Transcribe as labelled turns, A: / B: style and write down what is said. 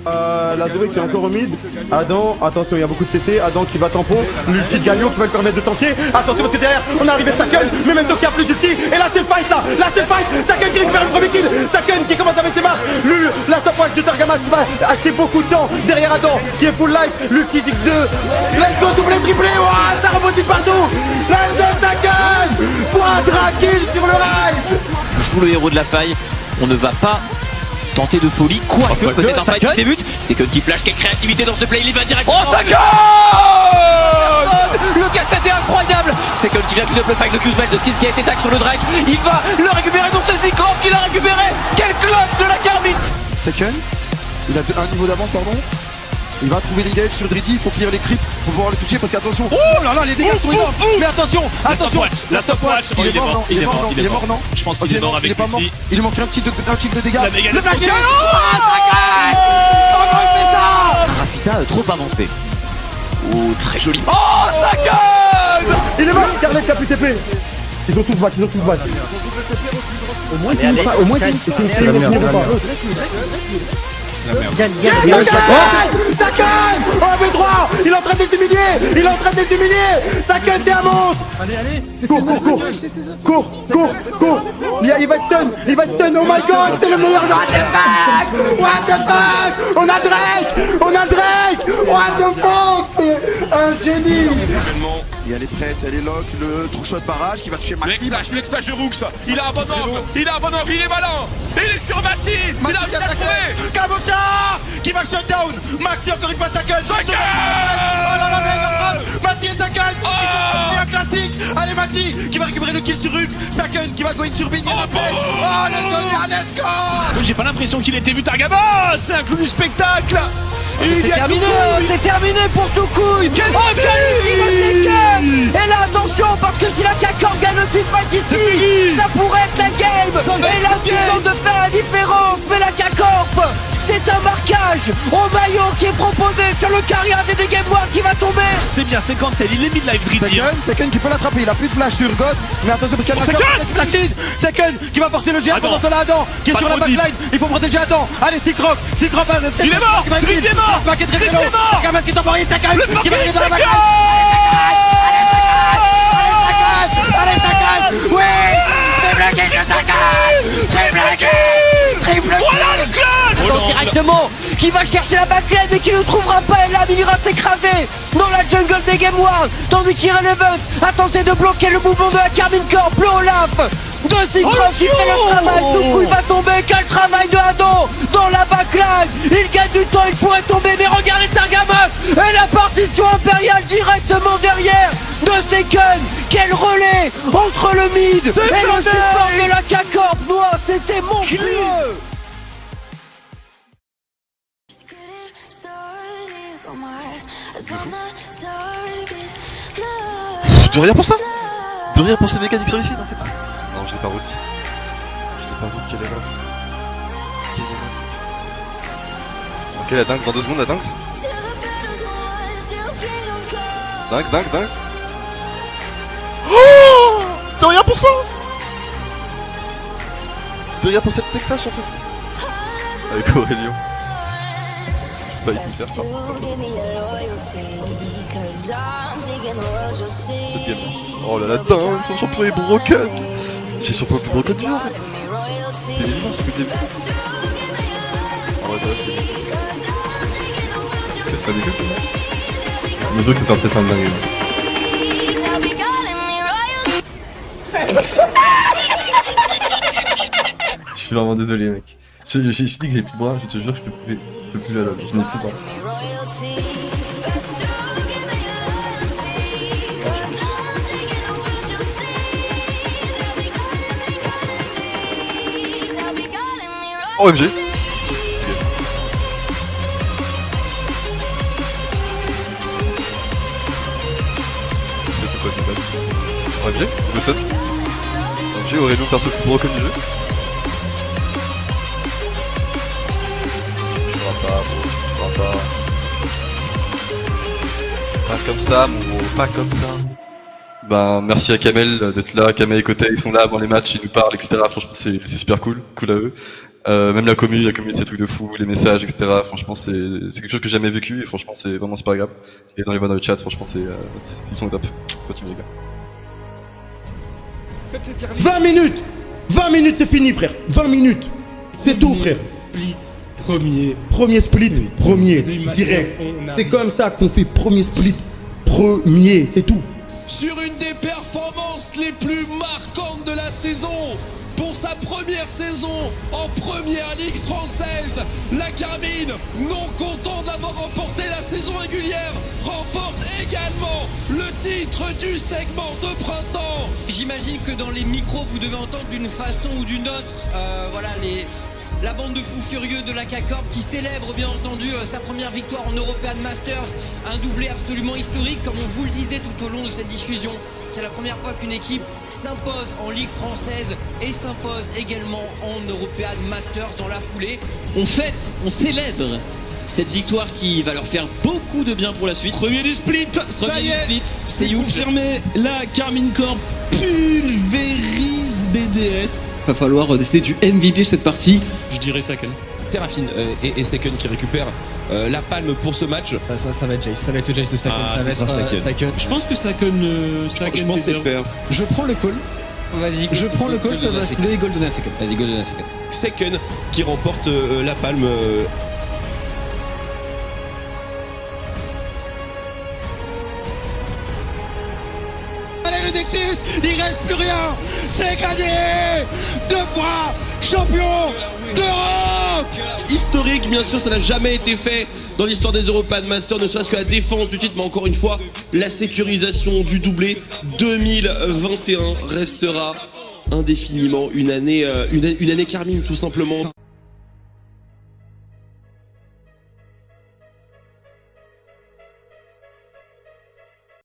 A: La Zoé qui est encore au mid. Adam, attention, il y a beaucoup de CT. Adam qui va tampon. L'ulti de Galio qui va lui permettre de tanker. Attention parce que derrière, on est arrivé Saken. Mais même qui a plus d'ulti. Et là, c'est le fight là. Là, c'est le fight. Saken qui récupère le premier kill. Saken qui commence avec ses marques. La stopwatch de Targamas qui va acheter beaucoup de temps. Derrière Adam qui est full life. L'ulti de 2. Let's go, doublé, triplé. Ouah, ça rebondit partout. Let's go, Saken. Quadra kill sur le ride.
B: Joue le héros de la faille. On ne va pas tenter de folie, quoique peut-être un fight qui débute. C'est que qui flash, quelle créativité dans ce play, il y va directement. Oh, Saken! Le casse-tête est incroyable. Saken qui vient de le fight de Qzbel de Skins qui a été tag sur le Drake. Il va le récupérer, non c'est Zikov qui l'a récupéré. Quel club de la Carmine.
C: Saken, il a un niveau d'avance, pardon. Il va trouver l'engage sur Drizzy, il faut clear les creeps pour pouvoir le toucher parce qu'attention. Oh là là, les dégâts sont énormes. Mais attention, attention.
D: La stopwatch.
C: Il est mort, il est mort, non?
D: Je pense qu'il est mort avec
C: lui. Il manque un type de dégâts.
D: Le
C: Saken.
B: Rafita trop avancé. Oh, très joli. Oh, Saken.
A: Il est mort. Carlet qui a plus TP. Ils ont tous back, ils ont tous back. Au moins, c'est la merde. Saken! Oh, V3! Il est en train de les humilier! Il est en train de les humilier! Saken, t'es un monstre!
E: Allez,
A: Cours! Il va stun! Oh my god! C'est le meilleur joueur! What the fuck? On a Drake! What the fuck? C'est un génie!
C: Et elle est prête, elle est lock, le true shot barrage qui va toucher Mati.
D: L'exflash de Rooks, il a un bon angle, il est malin, il est sur Mati, il a bien trouvé.
C: Kabocha qui va shutdown. Maxi encore une fois Saken. Oh là là, Mati et Saken. C'est un classique. Allez Mati qui va récupérer le kill sur Rux. Saken qui va go in sur Bigny. Oh le Sonia, let's go.
D: J'ai pas l'impression qu'il était vu Targamas. C'est un coup du spectacle.
B: C'est terminé pour tout couille. Oh, Saken. Et là attention parce que si la K-Corp gagne le teamfight ici, ça pourrait être la game. Et là tu tentes de faire la différence. Mais la K-Corp, c'est un marquage au maillot qui est proposé sur le carrière des Game One qui va tomber.
D: C'est bien, c'est cancel, il est mid live Drizzy.
C: Saken qui peut l'attraper, il a plus de flash sur God. Mais attention parce qu'il y a Saken qui va forcer le GR pendant cela Adam qui est sur la backline. Il faut protéger Adam. Allez, Cycrop, il est mort.
D: Drizzy est mort.
C: Drizzy est mort. Gamas qui est envoyé Saken qui va arriver dans la backline. Allez Saken. Oui. Triple kill de Saken. Triple kill.
D: Voilà le clutch.
B: Donc directement, qui va chercher la backlane mais qui ne trouvera pas et là il ira s'écraser dans la jungle des Game One. Tandis qu'Irrelevant a tenté de bloquer le mouvement de la Carmine Corp. Le Olaf de Cycrop qui fait le travail. Tout coup il va tomber. Quel travail de Adam dans la backline. Il gagne du temps, il pourrait tomber. Mais regardez Targamas et la partition impériale directement derrière de Saken. Quel relais entre le mid et le support de la K-Corp. Moi c'était monstrueux.
F: De rien pour ça. De rien pour ces mécaniques sur les sites en fait. Non, j'ai pas route. Qu'elle est là. Ok, la dingue dans 2 secondes, la dingue. Dingue. Oh, de rien pour ça. De rien pour cette tech flash en fait. Avec Aurélien. Bah il peut faire ça. Oh là là, dingue, son champion est broken. J'ai le champion le plus broken du jeu en fait. C'était évident ce que le début. En vrai, c'est bien.
A: C'est pas dégueu. Le truc est en fait un dingue. Je suis vraiment désolé mec. Je dis que j'ai plus de bras, je te jure que je peux plus aller, je n'ai plus de bras.
F: OMG. C'est quoi du match? OMG, le 7. OMG, Aurélien perso le plus broken du jeu. Tu feras pas. Pas comme ça, mon gros, pas comme ça. Ben, merci à Kamel d'être là. Kamel et Kotek, ils sont là avant les matchs, ils nous parlent, etc. Franchement, c'est super cool à eux. Même la commu, ces trucs de fou, les messages, etc. Franchement, c'est quelque chose que j'ai jamais vécu et franchement, c'est vraiment super agréable. Et dans les voix dans le chat, franchement, ils sont au top. Continuez, les gars.
A: 20 minutes 20 minutes, c'est fini, frère. 20 minutes. C'est tout, frère.
E: Split, premier.
A: Premier split, premier, direct. C'est comme ça qu'on fait premier split, premier, c'est tout.
D: Sur une des performances les plus marquantes de la saison, pour sa première saison en première ligue française, la Carmine, non content d'avoir remporté la saison régulière, remporte également le titre du segment de printemps.
B: J'imagine que dans les micros, vous devez entendre d'une façon ou d'une autre, voilà, la bande de fous furieux de la K-Corp qui célèbre bien entendu sa première victoire en European Masters, un doublé absolument historique comme on vous le disait tout au long de cette diffusion. C'est la première fois qu'une équipe s'impose en Ligue française et s'impose également en European Masters dans la foulée.
G: On fête, on célèbre cette victoire qui va leur faire beaucoup de bien pour la suite.
C: Premier du split, ça y est,
G: c'est huge.
C: confirmé, la Carmine Corp pulvérise BDS.
G: Va falloir décider du MVP de cette partie.
E: Je dirais Saken.
H: Seraphine et Saken qui récupèrent la palme pour ce match.
E: Ça va être Jace, ça va être le Jace de Saken.
H: Ah,
E: ça va
H: ce sera
E: être
H: Saken.
E: Je pense que Saken.
H: Je pense que c'est faire.
E: Je prends le call.
B: Vas-y,
E: Je prends le call, ça va se les Golden Saken.
B: Vas-y, go de Saken.
H: Saken qui remporte la palme.
C: Allez le Nexus, il reste plus rien, c'est gagné. 2 fois champion d'Europe.
H: Historique, bien sûr, ça n'a jamais été fait dans l'histoire des European Masters, ne serait-ce que la défense du titre, mais encore une fois, la sécurisation du doublé 2021 restera indéfiniment une année Carmine, tout simplement.